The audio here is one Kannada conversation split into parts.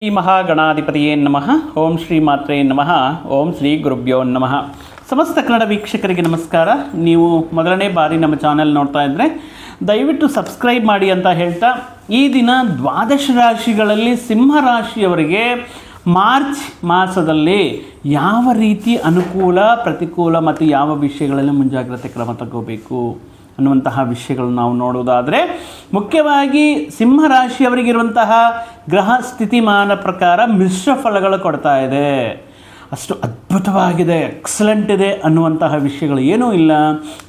ಶ್ರೀ ಮಹಾಗಣಾಧಿಪತಿಯೇ ನಮಃ. ಓಂ ಶ್ರೀ ಮಾತ್ರೇ ನಮಃ. ಓಂ ಶ್ರೀ ಗುರುಭ್ಯೋ ನಮಃ. ಸಮಸ್ತ ಕನ್ನಡ ವೀಕ್ಷಕರಿಗೆ ನಮಸ್ಕಾರ. ನೀವು ಮೊದಲನೇ ಬಾರಿ ನಮ್ಮ ಚಾನೆಲ್ ನೋಡ್ತಾ ಇದ್ದರೆ ದಯವಿಟ್ಟು ಸಬ್ಸ್ಕ್ರೈಬ್ ಮಾಡಿ ಅಂತ ಹೇಳ್ತಾ, ಈ ದಿನ ದ್ವಾದಶ ರಾಶಿಗಳಲ್ಲಿ ಸಿಂಹ ರಾಶಿಯವರಿಗೆ ಮಾರ್ಚ್ ಮಾಸದಲ್ಲಿ ಯಾವ ರೀತಿ ಅನುಕೂಲ ಪ್ರತಿಕೂಲ ಮತ್ತು ಯಾವ ವಿಷಯಗಳಲ್ಲಿ ಮುಂಜಾಗ್ರತೆ ಕ್ರಮ ತಗೋಬೇಕು ಅನ್ನುವಂತಹ ವಿಷಯಗಳನ್ನು ನಾವು ನೋಡುವುದಾದರೆ, ಮುಖ್ಯವಾಗಿ ಸಿಂಹರಾಶಿಯವರಿಗಿರುವಂತಹ ಗ್ರಹ ಸ್ಥಿತಿಮಾನ ಪ್ರಕಾರ ಮಿಶ್ರ ಫಲಗಳು ಕೊಡ್ತಾ ಇದೆ. ಅಷ್ಟು ಅದ್ಭುತವಾಗಿದೆ, ಎಕ್ಸಲೆಂಟ್ ಇದೆ ಅನ್ನುವಂತಹ ವಿಷಯಗಳು ಏನೂ ಇಲ್ಲ.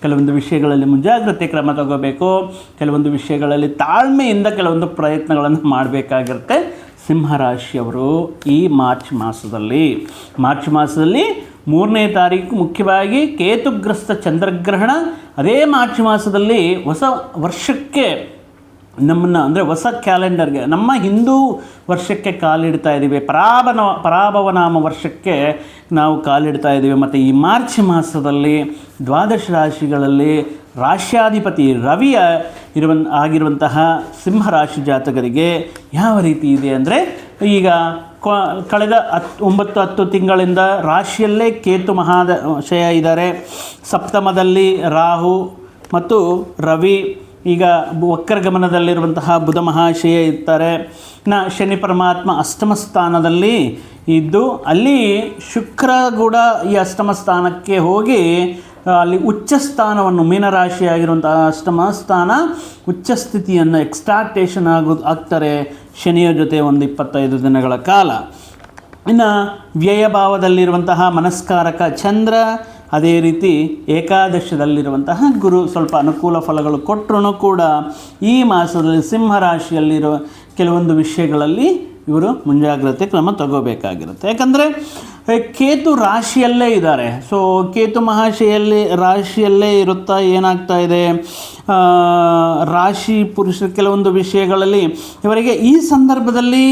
ಕೆಲವೊಂದು ವಿಷಯಗಳಲ್ಲಿ ಮುಂಜಾಗ್ರತೆ ಕ್ರಮ ತಗೋಬೇಕು, ಕೆಲವೊಂದು ವಿಷಯಗಳಲ್ಲಿ ತಾಳ್ಮೆಯಿಂದ ಕೆಲವೊಂದು ಪ್ರಯತ್ನಗಳನ್ನು ಮಾಡಬೇಕಾಗಿರುತ್ತೆ ಸಿಂಹರಾಶಿಯವರು. ಈ ಮಾರ್ಚ್ ಮಾಸದಲ್ಲಿ 3ನೇ ತಾರೀಕು ಮುಖ್ಯವಾಗಿ ಕೇತುಗ್ರಸ್ತ ಚಂದ್ರಗ್ರಹಣ. ಅದೇ ಮಾರ್ಚ್ ಮಾಸದಲ್ಲಿ ಹೊಸ ವರ್ಷಕ್ಕೆ ನಮ್ಮನ್ನು, ಅಂದರೆ ಹೊಸ ಕ್ಯಾಲೆಂಡರ್ಗೆ, ನಮ್ಮ ಹಿಂದೂ ವರ್ಷಕ್ಕೆ ಕಾಲಿಡ್ತಾ ಇದ್ದೀವಿ, ಪರಾಭವನಾಮ ವರ್ಷಕ್ಕೆ ನಾವು ಕಾಲಿಡ್ತಾ ಇದ್ದೀವಿ. ಮತ್ತು ಈ ಮಾರ್ಚ್ ಮಾಸದಲ್ಲಿ ದ್ವಾದಶ ರಾಶಿಗಳಲ್ಲಿ ರಾಶ್ಯಾಧಿಪತಿ ರವಿಯ ಆಗಿರುವಂತಹ ಸಿಂಹರಾಶಿ ಜಾತಕರಿಗೆ ಯಾವ ರೀತಿ ಇದೆ ಅಂದರೆ, ಈಗ ಕಳೆದ 9-10 ತಿಂಗಳಿಂದ ರಾಶಿಯಲ್ಲೇ ಕೇತು ಮಹಾಶಯ ಇದ್ದಾರೆ, ಸಪ್ತಮದಲ್ಲಿ ರಾಹು ಮತ್ತು ರವಿ, ಈಗ ವಕ್ರಗಮನದಲ್ಲಿರುವಂತಹ ಬುಧ ಮಹಾಶಯ ಇರ್ತಾರೆ. ಶನಿ ಪರಮಾತ್ಮ ಅಷ್ಟಮ ಸ್ಥಾನದಲ್ಲಿ ಇದ್ದು, ಅಲ್ಲಿ ಶುಕ್ರ ಕೂಡ ಈ ಅಷ್ಟಮ ಸ್ಥಾನಕ್ಕೆ ಹೋಗಿ ಅಲ್ಲಿ ಉಚ್ಚ ಸ್ಥಾನವನ್ನು, ಮೀನರಾಶಿಯಾಗಿರುವಂತಹ ಅಷ್ಟಮ ಸ್ಥಾನ ಉಚ್ಚ ಸ್ಥಿತಿಯನ್ನು ಎಕ್ಸ್ಟಾಕ್ಟೇಷನ್ ಆಗ್ತಾರೆ ಶನಿಯ ಜೊತೆ ಒಂದು 25 ದಿನಗಳ ಕಾಲ. ಇನ್ನು ವ್ಯಯಭಾವದಲ್ಲಿರುವಂತಹ ಮನಸ್ಕಾರಕ ಚಂದ್ರ, ಅದೇ ರೀತಿ ಏಕಾದಶದಲ್ಲಿರುವಂತಹ ಗುರು ಸ್ವಲ್ಪ ಅನುಕೂಲ ಫಲಗಳು ಕೊಟ್ಟರೂ ಕೂಡ ಈ ಮಾಸದಲ್ಲಿ ಸಿಂಹರಾಶಿಯಲ್ಲಿರುವ ಕೆಲವೊಂದು ವಿಷಯಗಳಲ್ಲಿ ಇವರು ಮುಂಜಾಗ್ರತೆ ಕ್ರಮ ತಗೋಬೇಕಾಗಿರುತ್ತೆ. ಯಾಕಂದರೆ ಕೇತು ರಾಶಿಯಲ್ಲೇ ಇದ್ದಾರೆ. ಸೊ ಕೇತು ಮಹಾಶಯಲ್ಲಿ ರಾಶಿಯಲ್ಲೇ ಇರುತ್ತಾ ಏನಾಗ್ತಾ ಇದೆ, ರಾಶಿ ಪುರುಷರು ಕೆಲವೊಂದು ವಿಷಯಗಳಲ್ಲಿ ಇವರಿಗೆ ಈ ಸಂದರ್ಭದಲ್ಲಿ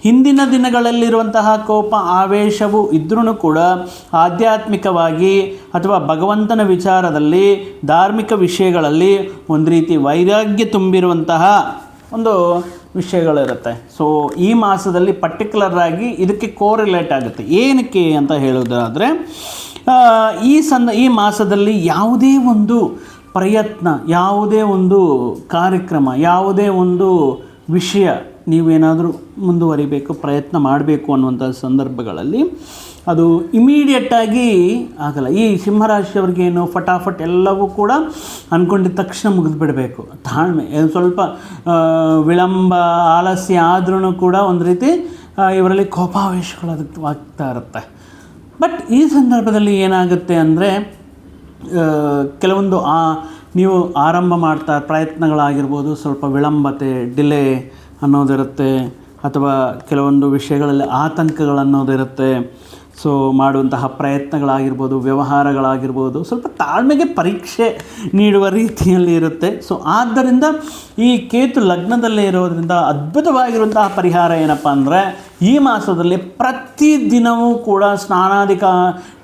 ಹಿಂದಿನ ದಿನಗಳಲ್ಲಿರುವಂತಹ ಕೋಪ ಆವೇಶವು ಇದ್ರೂ ಕೂಡ ಆಧ್ಯಾತ್ಮಿಕವಾಗಿ ಅಥವಾ ಭಗವಂತನ ವಿಚಾರದಲ್ಲಿ, ಧಾರ್ಮಿಕ ವಿಷಯಗಳಲ್ಲಿ ಒಂದು ರೀತಿ ವೈರಾಗ್ಯ ತುಂಬಿರುವಂತಹ ಒಂದು ವಿಷಯಗಳಿರುತ್ತೆ. ಸೊ ಈ ಮಾಸದಲ್ಲಿ ಪರ್ಟಿಕ್ಯುಲರ್ ಆಗಿ ಇದಕ್ಕೆ ಕೋರಿಲೇಟ್ ಆಗುತ್ತೆ. ಏನಕ್ಕೆ ಅಂತ ಹೇಳೋದಾದರೆ, ಈ ಮಾಸದಲ್ಲಿ ಯಾವುದೇ ಒಂದು ಪ್ರಯತ್ನ, ಯಾವುದೇ ಒಂದು ಕಾರ್ಯಕ್ರಮ, ಯಾವುದೇ ಒಂದು ವಿಷಯ ನೀವೇನಾದರೂ ಮುಂದುವರಿಬೇಕು, ಪ್ರಯತ್ನ ಮಾಡಬೇಕು ಅನ್ನುವಂಥ ಸಂದರ್ಭಗಳಲ್ಲಿ ಅದು ಇಮಿಡಿಯೇಟಾಗಿ ಆಗಲ್ಲ. ಈ ಸಿಂಹರಾಶಿಯವ್ರಿಗೇನು ಫಟಾಫಟ್ ಎಲ್ಲವೂ ಕೂಡ ಅಂದ್ಕೊಂಡಿದ್ದ ತಕ್ಷಣ ಮುಗಿದ್ಬಿಡಬೇಕು. ತಾಳ್ಮೆ, ಸ್ವಲ್ಪ ವಿಳಂಬ ಆಲಸ್ಯ ಆದ್ರೂ ಕೂಡ ಒಂದು ರೀತಿ ಇವರಲ್ಲಿ ಕೋಪಾವೇಶಗಳು ಅದಕ್ಕೆ ಆಗ್ತಾ ಇರುತ್ತೆ. ಬಟ್ ಈ ಸಂದರ್ಭದಲ್ಲಿ ಏನಾಗುತ್ತೆ ಅಂದರೆ, ಕೆಲವೊಂದು ನೀವು ಆರಂಭ ಮಾಡ್ತಾ ಪ್ರಯತ್ನಗಳಾಗಿರ್ಬೋದು, ಸ್ವಲ್ಪ ವಿಳಂಬತೆ, ಡಿಲೇ ಅನ್ನೋದಿರುತ್ತೆ, ಅಥವಾ ಕೆಲವೊಂದು ವಿಷಯಗಳಲ್ಲಿ ಆತಂಕಗಳನ್ನೋದಿರುತ್ತೆ. ಸೊ ಮಾಡುವಂತಹ ಪ್ರಯತ್ನಗಳಾಗಿರ್ಬೋದು, ವ್ಯವಹಾರಗಳಾಗಿರ್ಬೋದು, ಸ್ವಲ್ಪ ತಾಳ್ಮೆಗೆ ಪರೀಕ್ಷೆ ನೀಡುವ ರೀತಿಯಲ್ಲಿ ಇರುತ್ತೆ. ಸೊ ಆದ್ದರಿಂದ ಈ ಕೇತು ಲಗ್ನದಲ್ಲೇ ಇರೋದರಿಂದ ಅದ್ಭುತವಾಗಿರುವಂತಹ ಪರಿಹಾರ ಏನಪ್ಪ ಅಂದರೆ, ಈ ಮಾಸದಲ್ಲಿ ಪ್ರತಿದಿನವೂ ಕೂಡ ಸ್ನಾನಾದಿಕ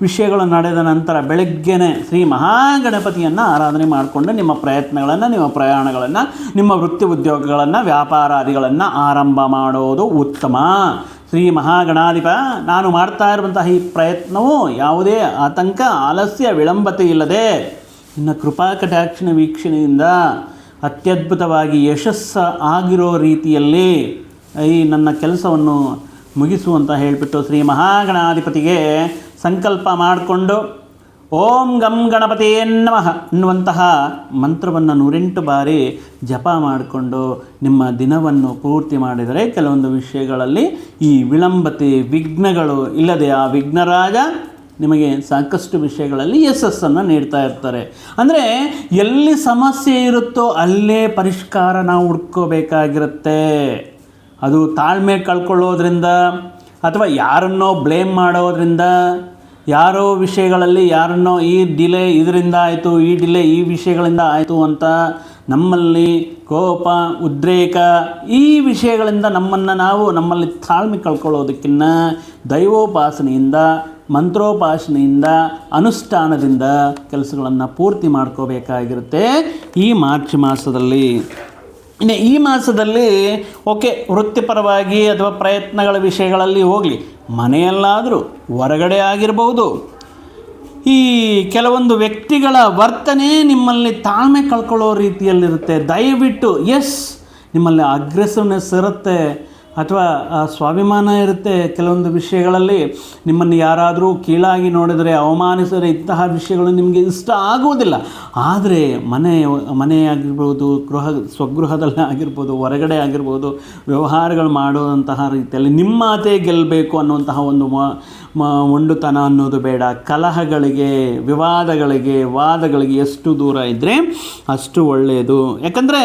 ವಿಷಯಗಳು ನಡೆದ ನಂತರ ಬೆಳಗ್ಗೆನೇ ಶ್ರೀ ಮಹಾಗಣಪತಿಯನ್ನು ಆರಾಧನೆ ಮಾಡಿಕೊಂಡು ನಿಮ್ಮ ಪ್ರಯತ್ನಗಳನ್ನು, ನಿಮ್ಮ ಪ್ರಯಾಣಗಳನ್ನು, ನಿಮ್ಮ ವೃತ್ತಿ ಉದ್ಯೋಗಗಳನ್ನು, ವ್ಯಾಪಾರಾದಿಗಳನ್ನು ಆರಂಭ ಮಾಡೋದು ಉತ್ತಮ. ಶ್ರೀ ಮಹಾಗಣಾಧಿಪ ನಾನು ಮಾಡ್ತಾ ಇರುವಂತಹ ಈ ಪ್ರಯತ್ನವು ಯಾವುದೇ ಆತಂಕ, ಆಲಸ್ಯ, ವಿಳಂಬತೆ ಇಲ್ಲದೆ ಇನ್ನು ಕೃಪಾ ಕಟಾಕ್ಷಣ ವೀಕ್ಷಣೆಯಿಂದ ಅತ್ಯದ್ಭುತವಾಗಿ ಯಶಸ್ಸು ಆಗಿರೋ ರೀತಿಯಲ್ಲಿ ಈ ನನ್ನ ಕೆಲಸವನ್ನು ಮುಗಿಸುವಂತ ಹೇಳಿಬಿಟ್ಟು ಶ್ರೀ ಮಹಾಗಣಾಧಿಪತಿಗೆ ಸಂಕಲ್ಪ ಮಾಡಿಕೊಂಡು ಓಂ ಗಂ ಗಣಪತಿಯೇ ನಮಃ ಅನ್ನುವಂತಹ ಮಂತ್ರವನ್ನು 108 ಬಾರಿ ಜಪ ಮಾಡಿಕೊಂಡು ನಿಮ್ಮ ದಿನವನ್ನು ಪೂರ್ತಿ ಮಾಡಿದರೆ ಕೆಲವೊಂದು ವಿಷಯಗಳಲ್ಲಿ ಈ ವಿಳಂಬತೆ, ವಿಘ್ನಗಳು ಇಲ್ಲದೆ ಆ ವಿಘ್ನರಾಜ ನಿಮಗೆ ಸಾಕಷ್ಟು ವಿಷಯಗಳಲ್ಲಿ ಯಶಸ್ಸನ್ನು ನೀಡ್ತಾ ಇರ್ತಾರೆ. ಅಂದರೆ ಎಲ್ಲಿ ಸಮಸ್ಯೆ ಇರುತ್ತೋ ಅಲ್ಲೇ ಪರಿಷ್ಕಾರ ನಾವು ಹುಡ್ಕೋಬೇಕಾಗಿರುತ್ತೆ. ಅದು ತಾಳ್ಮೆ ಕಳ್ಕೊಳ್ಳೋದ್ರಿಂದ ಅಥವಾ ಯಾರನ್ನೋ ಬ್ಲೇಮ್ ಮಾಡೋದ್ರಿಂದ, ಯಾರೋ ವಿಷಯಗಳಲ್ಲಿ ಯಾರನ್ನೋ ಈ ಡಿಲೇ ಇದರಿಂದ ಆಯಿತು, ಈ ಡಿಲೇ ಈ ವಿಷಯಗಳಿಂದ ಆಯಿತು ಅಂತ ನಮ್ಮಲ್ಲಿ ಕೋಪ, ಉದ್ರೇಕ, ಈ ವಿಷಯಗಳಿಂದ ನಮ್ಮಲ್ಲಿ ತಾಳ್ಮೆ ಕಳ್ಕೊಳ್ಳೋದಕ್ಕಿಂತ ದೈವೋಪಾಸನೆಯಿಂದ, ಮಂತ್ರೋಪಾಸನೆಯಿಂದ, ಅನುಷ್ಠಾನದಿಂದ ಕೆಲಸಗಳನ್ನು ಪೂರ್ತಿ ಮಾಡ್ಕೋಬೇಕಾಗಿರುತ್ತೆ ಈ ಮಾರ್ಚ್ ಮಾಸದಲ್ಲಿ. ಇನ್ನು ಈ ಮಾಸದಲ್ಲಿ ಓಕೆ, ವೃತ್ತಿಪರವಾಗಿ ಅಥವಾ ಪ್ರಯತ್ನಗಳ ವಿಷಯಗಳಲ್ಲಿ ಹೋಗಲಿ, ಮನೆಯಲ್ಲಾದರೂ ಹೊರಗಡೆ ಆಗಿರ್ಬೋದು, ಈ ಕೆಲವೊಂದು ವ್ಯಕ್ತಿಗಳ ವರ್ತನೆ ನಿಮ್ಮಲ್ಲಿ ತಾಳ್ಮೆ ಕಳ್ಕೊಳ್ಳೋ ರೀತಿಯಲ್ಲಿರುತ್ತೆ. ದಯವಿಟ್ಟು ನಿಮ್ಮಲ್ಲಿ ಅಗ್ರೆಸಿವ್ನೆಸ್ ಇರುತ್ತೆ ಅಥವಾ ಸ್ವಾಭಿಮಾನ ಇರುತ್ತೆ. ಕೆಲವೊಂದು ವಿಷಯಗಳಲ್ಲಿ ನಿಮ್ಮನ್ನು ಯಾರಾದರೂ ಕೀಳಾಗಿ ನೋಡಿದರೆ, ಅವಮಾನಿಸಿದರೆ ಇಂತಹ ವಿಷಯಗಳು ನಿಮಗೆ ಇಷ್ಟ ಆಗುವುದಿಲ್ಲ. ಆದರೆ ಮನೆಯಾಗಿರ್ಬೋದು, ಸ್ವಗೃಹದಲ್ಲಿ ಆಗಿರ್ಬೋದು, ಹೊರಗಡೆ ಆಗಿರ್ಬೋದು, ವ್ಯವಹಾರಗಳು ಮಾಡುವಂತಹ ರೀತಿಯಲ್ಲಿ ನಿಮ್ಮ ಮಾತೇ ಗೆಲ್ಲಬೇಕು ಅನ್ನುವಂತಹ ಒಂದು ಮೊಂಡುತನ ಅನ್ನೋದು ಬೇಡ. ಕಲಹಗಳಿಗೆ, ವಿವಾದಗಳಿಗೆ, ವಾದಗಳಿಗೆ ಎಷ್ಟು ದೂರ ಇದ್ದರೆ ಅಷ್ಟು ಒಳ್ಳೆಯದು. ಯಾಕಂದರೆ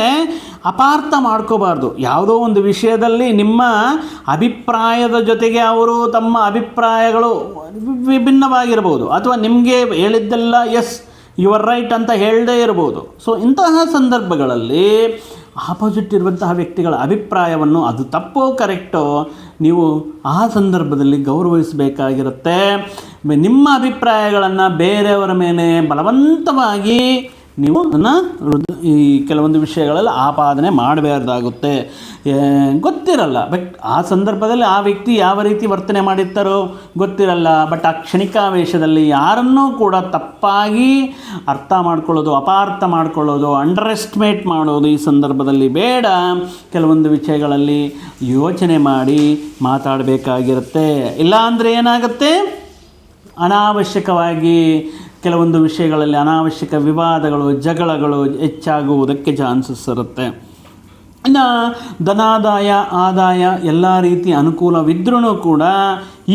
ಅಪಾರ್ಥ ಮಾಡ್ಕೋಬಾರ್ದು. ಯಾವುದೋ ಒಂದು ವಿಷಯದಲ್ಲಿ ನಿಮ್ಮ ಅಭಿಪ್ರಾಯದ ಜೊತೆಗೆ ಅವರು ತಮ್ಮ ಅಭಿಪ್ರಾಯಗಳು ವಿಭಿನ್ನವಾಗಿರ್ಬೋದು, ಅಥವಾ ನಿಮಗೆ ಹೇಳಿದ್ದೆಲ್ಲ ಯು ಆರ್ ರೈಟ್ ಅಂತ ಹೇಳದೇ ಇರ್ಬೋದು. ಸೊ ಇಂತಹ ಸಂದರ್ಭಗಳಲ್ಲಿ ಆಪೋಸಿಟ್ ಇರುವಂತಹ ವ್ಯಕ್ತಿಗಳ ಅಭಿಪ್ರಾಯವನ್ನು, ಅದು ತಪ್ಪೋ ಕರೆಕ್ಟೋ, ನೀವು ಆ ಸಂದರ್ಭದಲ್ಲಿ ಗೌರವಿಸಬೇಕಾಗಿರುತ್ತೆ. ನಿಮ್ಮ ಅಭಿಪ್ರಾಯಗಳನ್ನು ಬೇರೆಯವರ ಮೇಲೆ ಬಲವಂತವಾಗಿ ನೀವು ಈ ಕೆಲವೊಂದು ವಿಷಯಗಳಲ್ಲಿ ಆಪಾದನೆ ಮಾಡಬಾರ್ದಾಗುತ್ತೆ. ಗೊತ್ತಿರಲ್ಲ, ಬಟ್ ಆ ಸಂದರ್ಭದಲ್ಲಿ ಆ ವ್ಯಕ್ತಿ ಯಾವ ರೀತಿ ವರ್ತನೆ ಮಾಡಿರ್ತಾರೋ ಗೊತ್ತಿರಲ್ಲ. ಬಟ್ ಆ ಕ್ಷಣಿಕಾವೇಶದಲ್ಲಿ ಯಾರನ್ನೂ ಕೂಡ ತಪ್ಪಾಗಿ ಅರ್ಥ ಮಾಡ್ಕೊಳ್ಳೋದು, ಅಪಾರ್ಥ ಮಾಡ್ಕೊಳ್ಳೋದು, ಅಂಡರ್ ಎಸ್ಟಿಮೇಟ್ ಮಾಡೋದು ಈ ಸಂದರ್ಭದಲ್ಲಿ ಬೇಡ. ಕೆಲವೊಂದು ವಿಷಯಗಳಲ್ಲಿ ಯೋಚನೆ ಮಾಡಿ ಮಾತಾಡಬೇಕಾಗಿರುತ್ತೆ. ಇಲ್ಲಾಂದರೆ ಏನಾಗುತ್ತೆ, ಅನಾವಶ್ಯಕವಾಗಿ ಕೆಲವೊಂದು ವಿಷಯಗಳಲ್ಲಿ ಅನಾವಶ್ಯಕ ವಿವಾದಗಳು, ಜಗಳಗಳು ಹೆಚ್ಚಾಗುವುದಕ್ಕೆ ಚಾನ್ಸಸ್ ಇರುತ್ತೆ. ಇನ್ನು ಧನಾದಾಯ, ಆದಾಯ ಎಲ್ಲ ರೀತಿ ಅನುಕೂಲವಿದ್ರೂ ಕೂಡ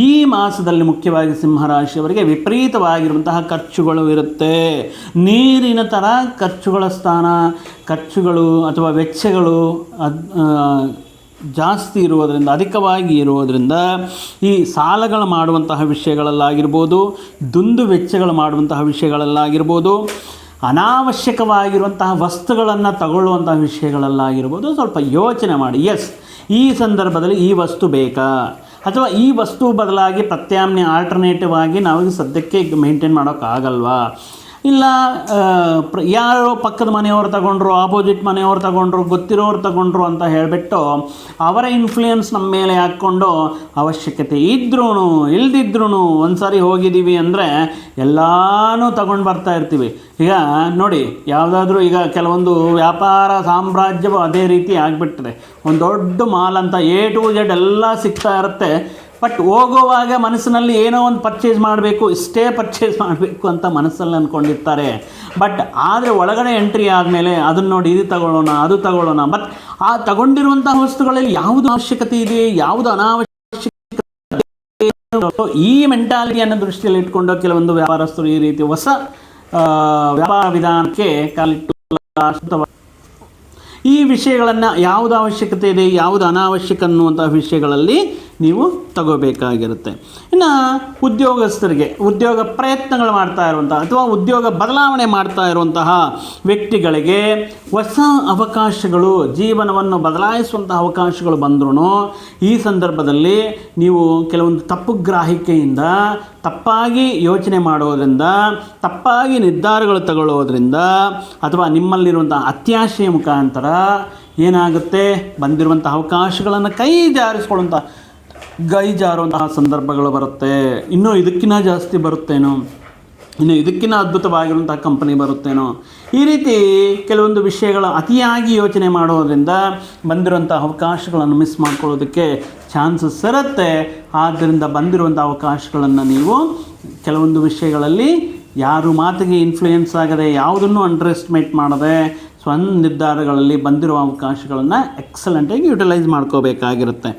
ಈ ಮಾಸದಲ್ಲಿ ಮುಖ್ಯವಾಗಿ ಸಿಂಹರಾಶಿಯವರಿಗೆ ವಿಪರೀತವಾಗಿರುವಂತಹ ಖರ್ಚುಗಳು ಇರುತ್ತೆ. ನೀರಿನ ಥರ ಖರ್ಚುಗಳ ಖರ್ಚುಗಳು ಅಥವಾ ವೆಚ್ಚಗಳು ಜಾಸ್ತಿ ಇರುವುದರಿಂದ, ಅಧಿಕವಾಗಿ ಇರುವುದರಿಂದ ಈ ಸಾಲಗಳು ಮಾಡುವಂತಹ ವಿಷಯಗಳಲ್ಲಾಗಿರ್ಬೋದು, ದುಂದು ವೆಚ್ಚಗಳು ಮಾಡುವಂತಹ ವಿಷಯಗಳಲ್ಲಾಗಿರ್ಬೋದು, ಅನಾವಶ್ಯಕವಾಗಿರುವಂತಹ ವಸ್ತುಗಳನ್ನು ತಗೊಳ್ಳುವಂತಹ ವಿಷಯಗಳಲ್ಲಾಗಿರ್ಬೋದು, ಸ್ವಲ್ಪ ಯೋಚನೆ ಮಾಡಿ. ಈ ಸಂದರ್ಭದಲ್ಲಿ ಈ ವಸ್ತು ಬೇಕಾ, ಅಥವಾ ಈ ವಸ್ತು ಬದಲಾಗಿ ಪ್ರತ್ಯಾಮ್ನಾಯ ಆಲ್ಟರ್ನೇಟಿವ್ ಆಗಿ ನಾವು ಸದ್ಯಕ್ಕೆ ಮೇಂಟೈನ್ ಮಾಡೋಕ್ಕಾಗಲ್ವಾ, ಇಲ್ಲ ಯಾರೋ ಪಕ್ಕದ ಮನೆಯವ್ರು ತಗೊಂಡ್ರು, ಆಪೋಸಿಟ್ ಮನೆಯವ್ರು ತಗೊಂಡ್ರು, ಗೊತ್ತಿರೋರು ತಗೊಂಡ್ರು ಅಂತ ಹೇಳಿಬಿಟ್ಟು ಅವರ ಇನ್ಫ್ಲೂಯೆನ್ಸ್ ನಮ್ಮ ಮೇಲೆ ಹಾಕ್ಕೊಂಡು ಅವಶ್ಯಕತೆ ಇದ್ರೂ ಇಲ್ದಿದ್ರೂ ಒಂದು ಸಾರಿ ಹೋಗಿದ್ದೀವಿ ಅಂದರೆ ಎಲ್ಲನೂ ತಗೊಂಡು ಬರ್ತಾ ಇರ್ತೀವಿ. ಈಗ ನೋಡಿ, ಯಾವುದಾದ್ರೂ ಈಗ ಕೆಲವೊಂದು ವ್ಯಾಪಾರ ಸಾಮ್ರಾಜ್ಯವು ಅದೇ ರೀತಿ ಆಗಿಬಿಡ್ತದೆ. ಒಂದು ದೊಡ್ಡ ಮಾಲ್ ಅಂತ A to Z ಎಲ್ಲ ಸಿಗ್ತಾ ಇರುತ್ತೆ. ಬಟ್ ಹೋಗುವಾಗ ಮನಸ್ಸಿನಲ್ಲಿ ಏನೋ ಒಂದು ಪರ್ಚೇಸ್ ಮಾಡಬೇಕು, ಇಷ್ಟೇ ಪರ್ಚೇಸ್ ಮಾಡಬೇಕು ಅಂತ ಮನಸ್ಸಲ್ಲಿ ಅಂದ್ಕೊಂಡಿರ್ತಾರೆ. ಬಟ್ ಆದರೆ ಒಳಗಡೆ ಎಂಟ್ರಿ ಆದಮೇಲೆ ಅದನ್ನು ನೋಡಿ, ಇದು ತಗೊಳ್ಳೋಣ, ಅದು ತಗೊಳ್ಳೋಣ. ಬಟ್ ಆ ತಗೊಂಡಿರುವಂತಹ ವಸ್ತುಗಳಲ್ಲಿ ಯಾವುದು ಅವಶ್ಯಕತೆ ಇದೆ, ಯಾವುದು ಅನಾವಶ್ಯಕತೆ, ಈ ಮೆಂಟಾಲಿಟಿಯನ್ನು ದೃಷ್ಟಿಯಲ್ಲಿ ಇಟ್ಕೊಂಡು ಕೆಲವೊಂದು ವ್ಯಾಪಾರಸ್ಥರು ಈ ರೀತಿ ಹೊಸ ವ್ಯಾಪಾರ ವಿಧಾನಕ್ಕೆ ಕಾಲಿಟ್ಟು ಈ ವಿಷಯಗಳನ್ನು ಯಾವುದು ಅವಶ್ಯಕತೆ ಇದೆ, ಯಾವುದು ಅನಾವಶ್ಯಕ ಅನ್ನುವಂಥ ವಿಷಯಗಳಲ್ಲಿ ನೀವು ತಗೋಬೇಕಾಗಿರುತ್ತೆ. ಇನ್ನು ಉದ್ಯೋಗಸ್ಥರಿಗೆ, ಉದ್ಯೋಗ ಪ್ರಯತ್ನಗಳು ಮಾಡ್ತಾ ಇರುವಂತಹ ಅಥವಾ ಉದ್ಯೋಗ ಬದಲಾವಣೆ ಮಾಡ್ತಾ ಇರುವಂತಹ ವ್ಯಕ್ತಿಗಳಿಗೆ ಹೊಸ ಅವಕಾಶಗಳು, ಜೀವನವನ್ನು ಬದಲಾಯಿಸುವಂತಹ ಅವಕಾಶಗಳು ಬಂದ್ರೂ ಈ ಸಂದರ್ಭದಲ್ಲಿ ನೀವು ಕೆಲವೊಂದು ತಪ್ಪು ಗ್ರಾಹಿಕೆಯಿಂದ, ತಪ್ಪಾಗಿ ಯೋಚನೆ ಮಾಡೋದರಿಂದ, ತಪ್ಪಾಗಿ ನಿರ್ಧಾರಗಳು ತಗೊಳ್ಳೋದ್ರಿಂದ, ಅಥವಾ ನಿಮ್ಮಲ್ಲಿರುವಂಥ ಅತ್ಯಾಶೆಯ ಮುಖಾಂತರ ಏನಾಗುತ್ತೆ, ಬಂದಿರುವಂಥ ಅವಕಾಶಗಳನ್ನು ಕೈ ಜಾರುವಂತಹ ಸಂದರ್ಭಗಳು ಬರುತ್ತೆ. ಇನ್ನೂ ಇದಕ್ಕಿಂತ ಜಾಸ್ತಿ ಬರುತ್ತೇನೋ, ಇನ್ನು ಇದಕ್ಕಿಂತ ಅದ್ಭುತವಾಗಿರುವಂಥ ಕಂಪನಿ ಬರುತ್ತೇನೋ, ಈ ರೀತಿ ಕೆಲವೊಂದು ವಿಷಯಗಳ ಅತಿಯಾಗಿ ಯೋಚನೆ ಮಾಡೋದರಿಂದ ಬಂದಿರುವಂಥ ಅವಕಾಶಗಳನ್ನು ಮಿಸ್ ಮಾಡ್ಕೊಳ್ಳೋದಕ್ಕೆ ಚಾನ್ಸಸ್ ಇರುತ್ತೆ. ಆದ್ದರಿಂದ ಬಂದಿರುವಂಥ ಅವಕಾಶಗಳನ್ನು ನೀವು ಕೆಲವೊಂದು ವಿಷಯಗಳಲ್ಲಿ ಯಾರು ಮಾತಿಗೆ ಇನ್ಫ್ಲೂಯೆನ್ಸ್ ಆಗದೆ, ಯಾವುದನ್ನು ಅಂಡರ್ ಎಸ್ಟಿಮೇಟ್ ಮಾಡದೆ, ಸ್ವಂತ ನಿರ್ಧಾರಗಳಲ್ಲಿ ಬಂದಿರುವ ಅವಕಾಶಗಳನ್ನು ಎಕ್ಸಲೆಂಟಾಗಿ ಯುಟಿಲೈಸ್ ಮಾಡ್ಕೋಬೇಕಾಗಿರುತ್ತೆ.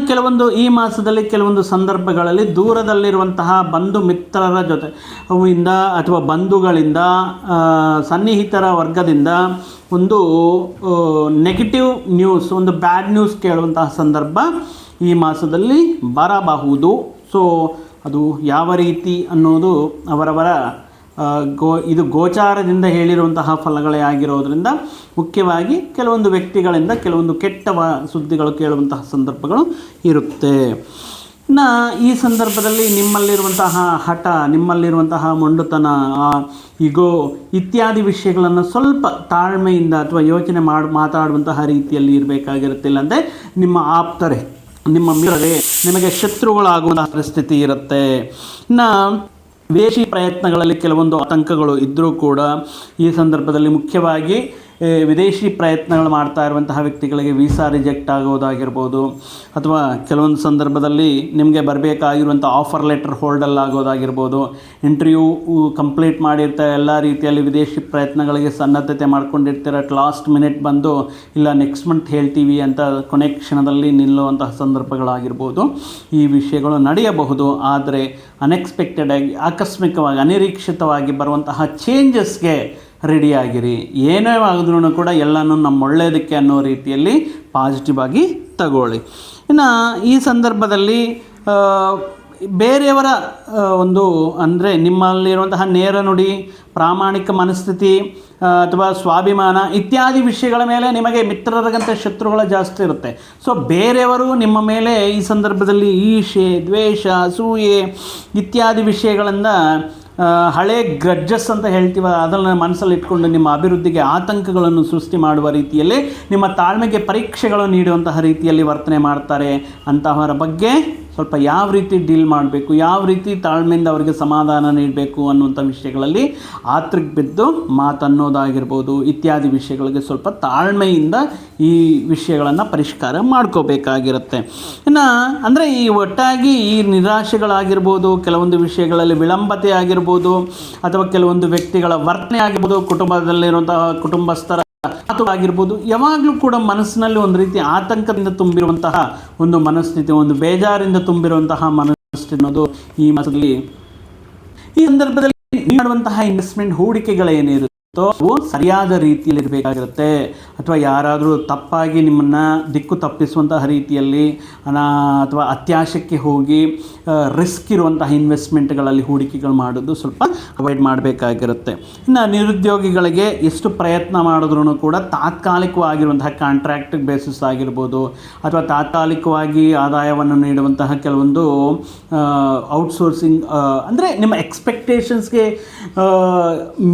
ಕೆಲವೊಂದು ಈ ಮಾಸದಲ್ಲಿ ಕೆಲವೊಂದು ಸಂದರ್ಭಗಳಲ್ಲಿ ದೂರದಲ್ಲಿರುವಂತಹ ಬಂಧು ಮಿತ್ರರ ಜೊತೆಯಿಂದ ಅಥವಾ ಬಂಧುಗಳಿಂದ, ಸನ್ನಿಹಿತರ ವರ್ಗದಿಂದ ಒಂದು ನೆಗೆಟಿವ್ ನ್ಯೂಸ್, ಒಂದು ಬ್ಯಾಡ್ ನ್ಯೂಸ್ ಕೇಳುವಂತಹ ಸಂದರ್ಭ ಈ ಮಾಸದಲ್ಲಿ ಬರಬಹುದು. ಸೊ ಅದು ಯಾವ ರೀತಿ ಅನ್ನೋದು ಅವರವರ ಇದು ಗೋಚಾರದಿಂದ ಹೇಳಿರುವಂತಹ ಫಲಗಳೇ ಆಗಿರೋದರಿಂದ ಮುಖ್ಯವಾಗಿ ಕೆಲವೊಂದು ವ್ಯಕ್ತಿಗಳಿಂದ ಕೆಲವೊಂದು ಕೆಟ್ಟ ಸುದ್ದಿಗಳು ಕೇಳುವಂತಹ ಸಂದರ್ಭಗಳು ಇರುತ್ತೆ. ಇನ್ನು ಈ ಸಂದರ್ಭದಲ್ಲಿ ನಿಮ್ಮಲ್ಲಿರುವಂತಹ ಹಠ, ನಿಮ್ಮಲ್ಲಿರುವಂತಹ ಮೊಂಡುತನ, ಈಗೋ ಇತ್ಯಾದಿ ವಿಷಯಗಳನ್ನು ಸ್ವಲ್ಪ ತಾಳ್ಮೆಯಿಂದ ಅಥವಾ ಯೋಚನೆ ಮಾತಾಡುವಂತಹ ರೀತಿಯಲ್ಲಿ ಇರಬೇಕಾಗಿರುತ್ತೆ. ಇಲ್ಲಾಂದರೆ ನಿಮ್ಮ ಆಪ್ತರೆ, ನಿಮ್ಮ ಮಿತ್ರರೇ ನಿಮಗೆ ಶತ್ರುಗಳಾಗುವಂತಹ ಪರಿಸ್ಥಿತಿ ಇರುತ್ತೆ. ಇನ್ನು ವಿದೇಶಿ ಪ್ರಯತ್ನಗಳಲ್ಲಿ ಕೆಲವೊಂದು ಆತಂಕಗಳು ಇದ್ದರೂ ಕೂಡ ಈ ಸಂದರ್ಭದಲ್ಲಿ ಮುಖ್ಯವಾಗಿ ವಿದೇಶಿ ಪ್ರಯತ್ನಗಳು ಮಾಡ್ತಾ ಇರುವಂತಹ ವ್ಯಕ್ತಿಗಳಿಗೆ ವೀಸಾ ರಿಜೆಕ್ಟ್ ಆಗೋದಾಗಿರ್ಬೋದು, ಅಥವಾ ಕೆಲವೊಂದು ಸಂದರ್ಭದಲ್ಲಿ ನಿಮಗೆ ಬರಬೇಕಾಗಿರುವಂಥ ಆಫರ್ ಲೆಟರ್ ಹೋಲ್ಡಲ್ಲಿ ಆಗೋದಾಗಿರ್ಬೋದು, ಇಂಟರ್ವ್ಯೂ ಕಂಪ್ಲೀಟ್ ಮಾಡಿರ್ತಾರೆ, ಎಲ್ಲ ರೀತಿಯಲ್ಲಿ ವಿದೇಶಿ ಪ್ರಯತ್ನಗಳಿಗೆ ಸನ್ನದ್ಧತೆ ಮಾಡ್ಕೊಂಡಿರ್ತೀರ, ಲಾಸ್ಟ್ ಮಿನಿಟ್ ಬಂದು ಇಲ್ಲ ನೆಕ್ಸ್ಟ್ ಮಂತ್ ಹೇಳ್ತೀವಿ ಅಂತ ಕೊನೆ ಕ್ಷಣದಲ್ಲಿ ನಿಲ್ಲುವಂತಹ ಸಂದರ್ಭಗಳಾಗಿರ್ಬೋದು. ಈ ವಿಷಯಗಳು ನಡೆಯಬಹುದು. ಆದರೆ ಅನ್ಎಕ್ಸ್ಪೆಕ್ಟೆಡ್ ಆಗಿ, ಆಕಸ್ಮಿಕವಾಗಿ, ಅನಿರೀಕ್ಷಿತವಾಗಿ ಬರುವಂತಹ ಚೇಂಜಸ್ಗೆ ರೆಡಿಯಾಗಿರಿ. ಏನೇ ಆಗಿದ್ರೂ ಕೂಡ ಎಲ್ಲನೂ ನಮ್ಮ ಒಳ್ಳೆಯದಕ್ಕೆ ಅನ್ನೋ ರೀತಿಯಲ್ಲಿ ಪಾಸಿಟಿವ್ ಆಗಿ ತಗೊಳ್ಳಿ. ಇನ್ನು ಈ ಸಂದರ್ಭದಲ್ಲಿ ಬೇರೆಯವರ ಅಂದರೆ ನಿಮ್ಮಲ್ಲಿರುವಂತಹ ನೇರ ನುಡಿ, ಪ್ರಾಮಾಣಿಕ ಮನಸ್ಥಿತಿ ಅಥವಾ ಸ್ವಾಭಿಮಾನ ಇತ್ಯಾದಿ ವಿಷಯಗಳ ಮೇಲೆ ನಿಮಗೆ ಮಿತ್ರರಿಗಂತ ಶತ್ರುಗಳ ಜಾಸ್ತಿ ಇರುತ್ತೆ. ಸೊ ಬೇರೆಯವರು ನಿಮ್ಮ ಮೇಲೆ ಈ ಸಂದರ್ಭದಲ್ಲಿ ಈರ್ಷೆ, ದ್ವೇಷ, ಅಸೂಯೆ ಇತ್ಯಾದಿ ವಿಷಯಗಳಿಂದ ಹಳೆ ಗ್ರಡ್ಜಸ್ ಅಂತ ಹೇಳ್ತೀವ, ಅದನ್ನು ಮನಸ್ಸಲ್ಲಿ ಇಟ್ಕೊಂಡು ನಿಮ್ಮ ಅಭಿವೃದ್ಧಿಗೆ ಆತಂಕಗಳನ್ನು ಸೃಷ್ಟಿ ಮಾಡುವ ರೀತಿಯಲ್ಲಿ, ನಿಮ್ಮ ತಾಳ್ಮೆಗೆ ಪರೀಕ್ಷೆಗಳು ನೀಡುವಂತಹ ರೀತಿಯಲ್ಲಿ ವರ್ತನೆ ಮಾಡ್ತಾರೆ. ಅಂತಹವರ ಬಗ್ಗೆ ಸ್ವಲ್ಪ ಯಾವ ರೀತಿ ಡೀಲ್ ಮಾಡಬೇಕು, ಯಾವ ರೀತಿ ತಾಳ್ಮೆಯಿಂದ ಅವರಿಗೆ ಸಮಾಧಾನ ನೀಡಬೇಕು ಅನ್ನುವಂಥ ವಿಷಯಗಳಲ್ಲಿ ಆತೃಕ್ ಬಿದ್ದು ಮಾತನ್ನೋದಾಗಿರ್ಬೋದು ಇತ್ಯಾದಿ ವಿಷಯಗಳಿಗೆ ಸ್ವಲ್ಪ ತಾಳ್ಮೆಯಿಂದ ಈ ವಿಷಯಗಳನ್ನು ಪರಿಷ್ಕಾರ ಮಾಡ್ಕೋಬೇಕಾಗಿರುತ್ತೆ. ಇನ್ನು ಅಂದರೆ ಈ ಒಟ್ಟಾಗಿ ಈ ನಿರಾಶೆಗಳಾಗಿರ್ಬೋದು, ಕೆಲವೊಂದು ವಿಷಯಗಳಲ್ಲಿ ವಿಳಂಬತೆ ಆಗಿರ್ಬೋದು, ಅಥವಾ ಕೆಲವೊಂದು ವ್ಯಕ್ತಿಗಳ ವರ್ತನೆ ಆಗಿರ್ಬೋದು, ಕುಟುಂಬದಲ್ಲಿರುವಂತಹ ಕುಟುಂಬಸ್ಥರ ಆಗಿರ್ಬೋದು, ಯಾವಾಗಲೂ ಕೂಡ ಮನಸ್ಸಿನಲ್ಲಿ ಒಂದು ರೀತಿ ಆತಂಕದಿಂದ ತುಂಬಿರುವಂತಹ ಒಂದು ಮನಸ್ಥಿತಿ, ಒಂದು ಬೇಜಾರಿಂದ ತುಂಬಿರುವಂತಹ ಮನಸ್ಥಿತಿ ಅನ್ನೋದು ಈ ಮಾಸದಲ್ಲಿ, ಈ ಸಂದರ್ಭದಲ್ಲಿ ಮಾಡುವಂತಹ ಇನ್ವೆಸ್ಟ್ಮೆಂಟ್ ಹೂಡಿಕೆಗಳೇನಿರುತ್ತೋ ಅವು ಸರಿಯಾದ ರೀತಿಯಲ್ಲಿ ಇರಬೇಕಾಗಿರುತ್ತೆ. ಅಥವಾ ಯಾರಾದರೂ ತಪ್ಪಾಗಿ ನಿಮ್ಮನ್ನು ದಿಕ್ಕು ತಪ್ಪಿಸುವಂತಹ ರೀತಿಯಲ್ಲಿ ಅಥವಾ ಅತ್ಯಾಶಕ್ಕೆ ಹೋಗಿ ರಿಸ್ಕ್ ಇರುವಂತಹ ಇನ್ವೆಸ್ಟ್ಮೆಂಟ್ಗಳಲ್ಲಿ ಹೂಡಿಕೆಗಳು ಮಾಡೋದು ಸ್ವಲ್ಪ ಅವಾಯ್ಡ್ ಮಾಡಬೇಕಾಗಿರುತ್ತೆ. ಇನ್ನು ನಿರುದ್ಯೋಗಿಗಳಿಗೆ ಎಷ್ಟು ಪ್ರಯತ್ನ ಮಾಡಿದ್ರೂ ಕೂಡ ತಾತ್ಕಾಲಿಕವಾಗಿರುವಂತಹ ಕಾಂಟ್ರಾಕ್ಟ್ ಬೇಸಿಸ್ ಆಗಿರ್ಬೋದು, ಅಥವಾ ತಾತ್ಕಾಲಿಕವಾಗಿ ಆದಾಯವನ್ನು ನೀಡುವಂತಹ ಕೆಲವೊಂದು ಔಟ್ಸೋರ್ಸಿಂಗ್, ಅಂದರೆ ನಿಮ್ಮ ಎಕ್ಸ್ಪೆಕ್ಟೇಷನ್ಸ್ಗೆ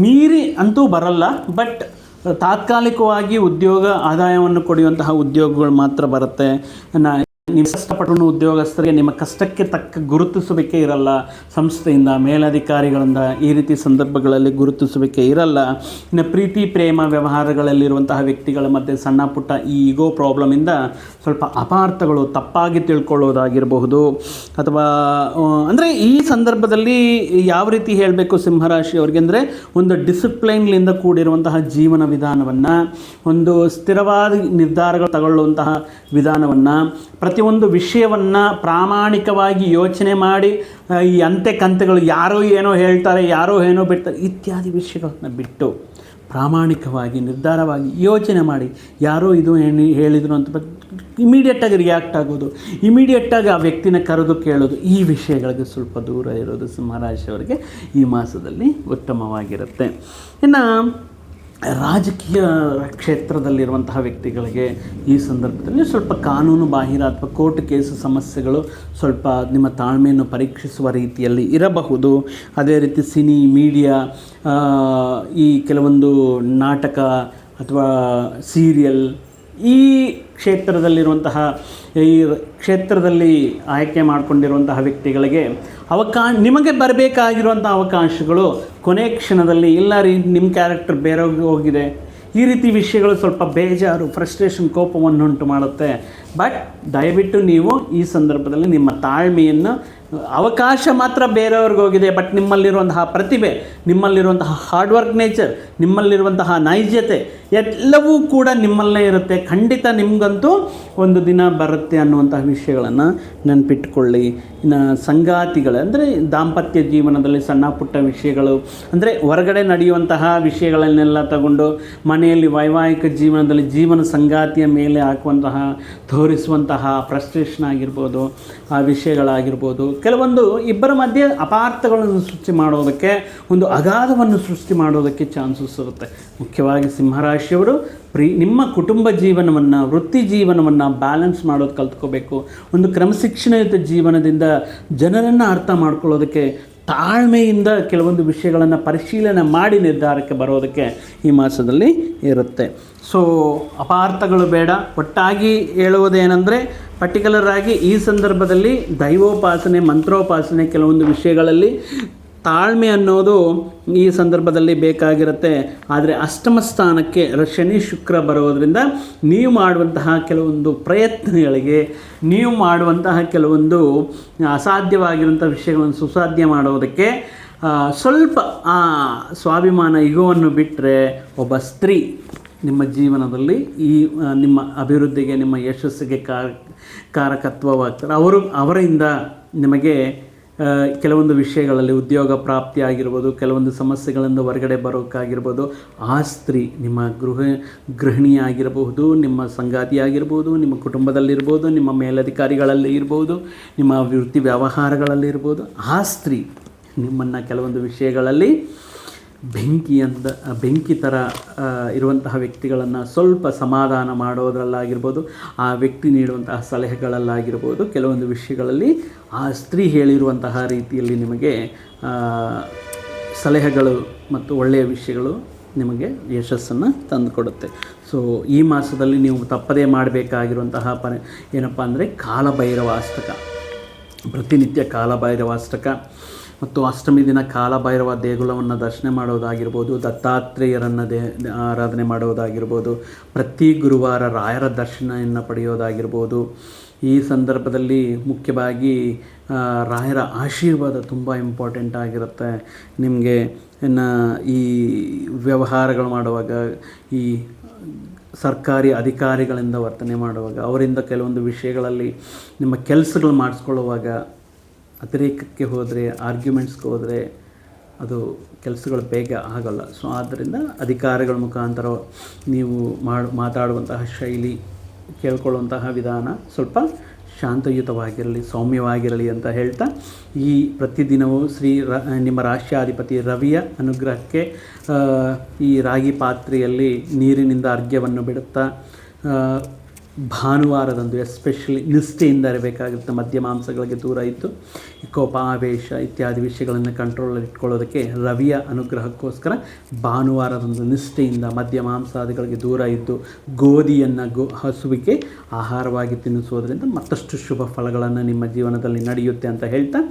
ಮೀರಿ ಅಂತೂ ಬರಲ್ಲ, ಬಟ್ ತಾತ್ಕಾಲಿಕವಾಗಿ ಉದ್ಯೋಗ ಆದಾಯವನ್ನು ಕೊಡುವಂತಹ ಉದ್ಯೋಗಗಳು ಮಾತ್ರ ಬರುತ್ತೆ. ನೀವು ಕಷ್ಟಪಟ್ಟು ಉದ್ಯೋಗಸ್ಥರಿಗೆ ನಿಮ್ಮ ಕಷ್ಟಕ್ಕೆ ತಕ್ಕ ಗುರುತಿಸುವಿಕೆ ಇರಲ್ಲ, ಸಂಸ್ಥೆಯಿಂದ, ಮೇಲಧಿಕಾರಿಗಳಿಂದ ಈ ರೀತಿ ಸಂದರ್ಭಗಳಲ್ಲಿ ಗುರುತಿಸುವಿಕೆ ಇರಲ್ಲ. ಇನ್ನು ಪ್ರೀತಿ ಪ್ರೇಮ ವ್ಯವಹಾರಗಳಲ್ಲಿರುವಂತಹ ವ್ಯಕ್ತಿಗಳ ಮಧ್ಯೆ ಸಣ್ಣ ಪುಟ್ಟ ಈ ಈಗೋ ಪ್ರಾಬ್ಲಮಿಂದ ಸ್ವಲ್ಪ ಅಪಾರ್ಥಗಳು, ತಪ್ಪಾಗಿ ತಿಳ್ಕೊಳ್ಳೋದಾಗಿರಬಹುದು. ಅಥವಾ ಅಂದರೆ ಈ ಸಂದರ್ಭದಲ್ಲಿ ಯಾವ ರೀತಿ ಹೇಳಬೇಕು ಸಿಂಹರಾಶಿಯವರಿಗೆ ಅಂದರೆ, ಒಂದು ಡಿಸಿಪ್ಲೈನ್ಲಿಂದ ಕೂಡಿರುವಂತಹ ಜೀವನ ವಿಧಾನವನ್ನು, ಒಂದು ಸ್ಥಿರವಾದ ನಿರ್ಧಾರಗಳು ತಗೊಳ್ಳುವಂತಹ ವಿಧಾನವನ್ನು, ಪ್ರತಿಯೊಂದು ವಿಷಯವನ್ನು ಪ್ರಾಮಾಣಿಕವಾಗಿ ಯೋಚನೆ ಮಾಡಿ, ಈ ಅಂತೆ ಕಂತೆಗಳು ಯಾರೋ ಏನೋ ಹೇಳ್ತಾರೆ, ಯಾರೋ ಏನೋ ಬಿಡ್ತಾರೆ ಇತ್ಯಾದಿ ವಿಷಯಗಳನ್ನ ಬಿಟ್ಟು ಪ್ರಾಮಾಣಿಕವಾಗಿ ನಿರ್ಧಾರವಾಗಿ ಯೋಚನೆ ಮಾಡಿ, ಯಾರೋ ಇದು ಹೇಳಿದರು ಅಂತ ಇಮಿಡಿಯೇಟಾಗಿ ರಿಯಾಕ್ಟ್ ಆಗೋದು, ಇಮಿಡಿಯೇಟಾಗಿ ಆ ವ್ಯಕ್ತಿನ ಕರೆದು ಕೇಳೋದು, ಈ ವಿಷಯಗಳಿಗೆ ಸ್ವಲ್ಪ ದೂರ ಇರೋದು ಸಿಂಹರಾಶಿಯವರಿಗೆ ಈ ಮಾಸದಲ್ಲಿ ಉತ್ತಮವಾಗಿರುತ್ತೆ. ಇನ್ನು ರಾಜಕೀಯ ಕ್ಷೇತ್ರದಲ್ಲಿರುವಂತಹ ವ್ಯಕ್ತಿಗಳಿಗೆ ಈ ಸಂದರ್ಭದಲ್ಲಿ ಸ್ವಲ್ಪ ಕಾನೂನು ಬಾಹಿರ ಅಥವಾ ಕೋರ್ಟ್ ಕೇಸು ಸಮಸ್ಯೆಗಳು ಸ್ವಲ್ಪ ನಿಮ್ಮ ತಾಳ್ಮೆಯನ್ನು ಪರೀಕ್ಷಿಸುವ ರೀತಿಯಲ್ಲಿ ಇರಬಹುದು. ಅದೇ ರೀತಿ ಸಿನಿ, ಮೀಡಿಯಾ, ಈ ಕೆಲವೊಂದು ನಾಟಕ ಅಥವಾ ಸೀರಿಯಲ್, ಈ ಕ್ಷೇತ್ರದಲ್ಲಿ ಆಯ್ಕೆ ಮಾಡಿಕೊಂಡಿರುವಂತಹ ವ್ಯಕ್ತಿಗಳಿಗೆ ನಿಮಗೆ ಬರಬೇಕಾಗಿರುವಂಥ ಅವಕಾಶಗಳು ಕೊನೆ ಕ್ಷಣದಲ್ಲಿ ಇಲ್ಲ ರೀ, ನಿಮ್ಮ ಕ್ಯಾರೆಕ್ಟರ್ ಬೇರೆ ಹೋಗಿದೆ, ಈ ರೀತಿ ವಿಷಯಗಳು ಸ್ವಲ್ಪ ಬೇಜಾರು, ಫ್ರಸ್ಟ್ರೇಷನ್, ಕೋಪವನ್ನುಂಟು ಮಾಡುತ್ತೆ. ಬಟ್ ದಯವಿಟ್ಟು ನೀವು ಈ ಸಂದರ್ಭದಲ್ಲಿ ನಿಮ್ಮ ತಾಳ್ಮೆಯನ್ನು, ಅವಕಾಶ ಮಾತ್ರ ಬೇರೆಯವ್ರಿಗೆ ಹೋಗಿದೆ, ಬಟ್ ನಿಮ್ಮಲ್ಲಿರುವಂತಹ ಪ್ರತಿಭೆ, ನಿಮ್ಮಲ್ಲಿರುವಂತಹ ಹಾರ್ಡ್ ವರ್ಕ್ ನೇಚರ್, ನಿಮ್ಮಲ್ಲಿರುವಂತಹ ನೈಜತೆ ಎಲ್ಲವೂ ಕೂಡ ನಿಮ್ಮಲ್ಲೇ ಇರುತ್ತೆ. ಖಂಡಿತ ನಿಮಗಂತೂ ಒಂದು ದಿನ ಬರುತ್ತೆ ಅನ್ನುವಂತಹ ವಿಷಯಗಳನ್ನು ನೆನಪಿಟ್ಕೊಳ್ಳಿ. ಇನ್ನು ಸಂಗಾತಿಗಳು ಅಂದರೆ ದಾಂಪತ್ಯ ಜೀವನದಲ್ಲಿ ಸಣ್ಣ ಪುಟ್ಟ ವಿಷಯಗಳು, ಅಂದರೆ ಹೊರಗಡೆ ನಡೆಯುವಂತಹ ವಿಷಯಗಳನ್ನೆಲ್ಲ ತಗೊಂಡು ಮನೆಯಲ್ಲಿ ವೈವಾಹಿಕ ಜೀವನದಲ್ಲಿ ಜೀವನ ಸಂಗಾತಿಯ ಮೇಲೆ ತೋರಿಸುವಂತಹ ಮಾಡುವಂತಹ ಫ್ರಸ್ಟ್ರೇಷನ್ ಆಗಿರ್ಬೋದು, ಆ ವಿಷಯಗಳಾಗಿರ್ಬೋದು, ಕೆಲವೊಂದು ಇಬ್ಬರ ಮಧ್ಯೆ ಅಪಾರ್ಥಗಳನ್ನು ಸೃಷ್ಟಿ ಮಾಡೋದಕ್ಕೆ, ಒಂದು ಅಗಾಧವನ್ನು ಸೃಷ್ಟಿ ಮಾಡೋದಕ್ಕೆ ಚಾನ್ಸಸ್ ಇರುತ್ತೆ. ಮುಖ್ಯವಾಗಿ ಸಿಂಹರಾಶಿಯವರು ನಿಮ್ಮ ಕುಟುಂಬ ಜೀವನವನ್ನು, ವೃತ್ತಿ ಜೀವನವನ್ನು ಬ್ಯಾಲೆನ್ಸ್ ಮಾಡೋದು ಕಲ್ತ್ಕೋಬೇಕು. ಒಂದು ಕ್ರಮಶಿಕ್ಷಣಯುತ ಜೀವನದಿಂದ ಜನರನ್ನು ಅರ್ಥ ಮಾಡ್ಕೊಳ್ಳೋದಕ್ಕೆ, ತಾಳ್ಮೆಯಿಂದ ಕೆಲವೊಂದು ವಿಷಯಗಳನ್ನು ಪರಿಶೀಲನೆ ಮಾಡಿ ನಿರ್ಧಾರಕ್ಕೆ ಬರೋದಕ್ಕೆ ಈ ಮಾಸದಲ್ಲಿ ಇರುತ್ತೆ. ಸೊ ಅಪಾರ್ಥಗಳು ಬೇಡ. ಒಟ್ಟಾಗಿ ಹೇಳುವುದೇನೆಂದರೆ, ಪರ್ಟಿಕ್ಯುಲರ್ ಆಗಿ ಈ ಸಂದರ್ಭದಲ್ಲಿ ದೈವೋಪಾಸನೆ, ಮಂತ್ರೋಪಾಸನೆ, ಕೆಲವೊಂದು ವಿಷಯಗಳಲ್ಲಿ ತಾಳ್ಮೆ ಅನ್ನೋದು ಈ ಸಂದರ್ಭದಲ್ಲಿ ಬೇಕಾಗಿರುತ್ತೆ. ಆದರೆ ಅಷ್ಟಮ ಸ್ಥಾನಕ್ಕೆ ಶನಿ ಶುಕ್ರ ಬರೋದರಿಂದ ನೀವು ಮಾಡುವಂತಹ ಕೆಲವೊಂದು ಪ್ರಯತ್ನಗಳಿಗೆ, ನೀವು ಮಾಡುವಂತಹ ಕೆಲವೊಂದು ಅಸಾಧ್ಯವಾಗಿರುವಂಥ ವಿಷಯಗಳನ್ನು ಸುಸಾಧ್ಯ ಮಾಡೋದಕ್ಕೆ ಸ್ವಲ್ಪ ಆ ಸ್ವಾಭಿಮಾನ ಇಗೋವನ್ನು ಬಿಟ್ಟರೆ, ಒಬ್ಬ ಸ್ತ್ರೀ ನಿಮ್ಮ ಜೀವನದಲ್ಲಿ ಈ ನಿಮ್ಮ ಅಭಿವೃದ್ಧಿಗೆ, ನಿಮ್ಮ ಯಶಸ್ಸಿಗೆ ಕಾರಕತ್ವವಾಗ್ತಾರೆ. ಅವರಿಂದ ನಿಮಗೆ ಕೆಲವೊಂದು ವಿಷಯಗಳಲ್ಲಿ ಉದ್ಯೋಗ ಪ್ರಾಪ್ತಿ ಆಗಿರ್ಬೋದು, ಕೆಲವೊಂದು ಸಮಸ್ಯೆಗಳಿಂದ ಹೊರಗಡೆ ಬರೋಕ್ಕಾಗಿರ್ಬೋದು. ಆ ಸ್ತ್ರೀ ನಿಮ್ಮ ಗೃಹಿಣಿ ಆಗಿರಬಹುದು, ನಿಮ್ಮ ಸಂಗಾತಿ ಆಗಿರ್ಬೋದು, ನಿಮ್ಮ ಕುಟುಂಬದಲ್ಲಿರ್ಬೋದು, ನಿಮ್ಮ ಮೇಲಧಿಕಾರಿಗಳಲ್ಲಿ ಇರ್ಬೋದು, ನಿಮ್ಮ ವೃತ್ತಿ ವ್ಯವಹಾರಗಳಲ್ಲಿ ಇರ್ಬೋದು. ಆ ಸ್ತ್ರೀ ನಿಮ್ಮನ್ನು ಕೆಲವೊಂದು ವಿಷಯಗಳಲ್ಲಿ ಬೆಂಕಿ ಥರ ಇರುವಂತಹ ವ್ಯಕ್ತಿಗಳನ್ನು ಸ್ವಲ್ಪ ಸಮಾಧಾನ ಮಾಡೋದ್ರಲ್ಲಾಗಿರ್ಬೋದು, ಆ ವ್ಯಕ್ತಿ ನೀಡುವಂತಹ ಸಲಹೆಗಳಲ್ಲಾಗಿರ್ಬೋದು, ಕೆಲವೊಂದು ವಿಷಯಗಳಲ್ಲಿ ಆ ಸ್ತ್ರೀ ಹೇಳಿರುವಂತಹ ರೀತಿಯಲ್ಲಿ ನಿಮಗೆ ಸಲಹೆಗಳು ಮತ್ತು ಒಳ್ಳೆಯ ವಿಷಯಗಳು ನಿಮಗೆ ಯಶಸ್ಸನ್ನು ತಂದುಕೊಡುತ್ತೆ. ಸೊ ಈ ಮಾಸದಲ್ಲಿ ನೀವು ತಪ್ಪದೇ ಮಾಡಬೇಕಾಗಿರುವಂತಹ ಏನಪ್ಪ ಅಂದರೆ, ಕಾಲಭೈರವಾಷ್ಟಕ, ಪ್ರತಿನಿತ್ಯ ಕಾಲಭೈರವಾಷ್ಟಕ ಮತ್ತು ಅಷ್ಟಮಿ ದಿನ ಕಾಲಭೈರವ ದೇಗುಲವನ್ನು ದರ್ಶನ ಮಾಡೋದಾಗಿರ್ಬೋದು, ದತ್ತಾತ್ರೇಯರನ್ನು ಆರಾಧನೆ ಮಾಡೋದಾಗಿರ್ಬೋದು, ಪ್ರತಿ ಗುರುವಾರ ರಾಯರ ದರ್ಶನವನ್ನು ಪಡೆಯೋದಾಗಿರ್ಬೋದು. ಈ ಸಂದರ್ಭದಲ್ಲಿ ಮುಖ್ಯವಾಗಿ ರಾಯರ ಆಶೀರ್ವಾದ ತುಂಬ ಇಂಪಾರ್ಟೆಂಟ್ ಆಗಿರುತ್ತೆ. ನಿಮಗೆ ಈ ವ್ಯವಹಾರಗಳು ಮಾಡುವಾಗ, ಈ ಸರ್ಕಾರಿ ಅಧಿಕಾರಿಗಳಿಂದ ವರ್ತನೆ ಮಾಡುವಾಗ, ಅವರಿಂದ ಕೆಲವೊಂದು ವಿಷಯಗಳಲ್ಲಿ ನಿಮ್ಮ ಕೆಲಸಗಳು ಮಾಡಿಸ್ಕೊಳ್ಳುವಾಗ ಅತಿರೇಕಕ್ಕೆ ಹೋದರೆ, ಆರ್ಗ್ಯುಮೆಂಟ್ಸ್ಗೆ ಹೋದರೆ ಅದು ಕೆಲಸಗಳು ಬೇಗ ಆಗಲ್ಲ. ಸೊ ಆದ್ದರಿಂದ ಅಧಿಕಾರಿಗಳ ಮುಖಾಂತರ ನೀವು ಮಾತಾಡುವಂತಹ ಶೈಲಿ, ಕೇಳ್ಕೊಳ್ಳುವಂತಹ ವಿಧಾನ ಸ್ವಲ್ಪ ಶಾಂತಯುತವಾಗಿರಲಿ, ಸೌಮ್ಯವಾಗಿರಲಿ ಅಂತ ಹೇಳ್ತಾ, ಈ ಪ್ರತಿದಿನವೂ ನಿಮ್ಮ ರಾಶ್ಯಾಧಿಪತಿ ರವಿಯ ಅನುಗ್ರಹಕ್ಕೆ ಈ ರಾಗಿ ಪಾತ್ರೆಯಲ್ಲಿ ನೀರಿನಿಂದ ಅರ್ಘ್ಯವನ್ನು ಬಿಡುತ್ತಾ, ಭಾನುವಾರದಂದು ಎಸ್ಪೆಷಲಿ ನಿಷ್ಠೆಯಿಂದ ಇರಬೇಕಾಗುತ್ತೆ. ಮದ್ಯ ಮಾಂಸಗಳಿಗೆ ದೂರ ಇದ್ದು ಕೋಪ, ಆವೇಶ ಇತ್ಯಾದಿ ವಿಷಯಗಳನ್ನು ಕಂಟ್ರೋಲಲ್ಲಿ ಇಟ್ಕೊಳ್ಳೋದಕ್ಕೆ ರವಿಯ ಅನುಗ್ರಹಕ್ಕೋಸ್ಕರ ಭಾನುವಾರದಂದು ನಿಷ್ಠೆಯಿಂದ ಮದ್ಯ ಮಾಂಸಾದಿಗಳಿಗೆ ದೂರ ಇದ್ದು ಗೋಧಿಯನ್ನು ಹಸುವಿಗೆ ಆಹಾರವಾಗಿ ತಿನ್ನಿಸೋದ್ರಿಂದ ಮತ್ತಷ್ಟು ಶುಭ ಫಲಗಳನ್ನು ನಿಮ್ಮ ಜೀವನದಲ್ಲಿ ನಡೆಯುತ್ತೆ ಅಂತ ಹೇಳ್ತಾ,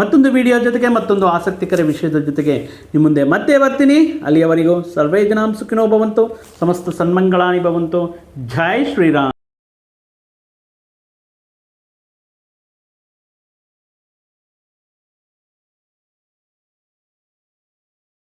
ಮತ್ತೊಂದು ವಿಡಿಯೋ ಜೊತೆಗೆ, ಮತ್ತೊಂದು ಆಸಕ್ತಿಕರ ವಿಷಯದ ಜೊತೆಗೆ ನಿಮ್ಮ ಮುಂದೆ ಮತ್ತೆ ಬರ್ತೀನಿ. ಅಲ್ಲಿಯವರೆಗೂ ಸರ್ವೇ ಜನಾಂ ಸುಖಿನೋ ಭವಂತು, ಸಮಸ್ತ ಸನ್ಮಂಗಳಾನಿ ಭವಂತು. ಜೈ ಶ್ರೀರಾಮ್.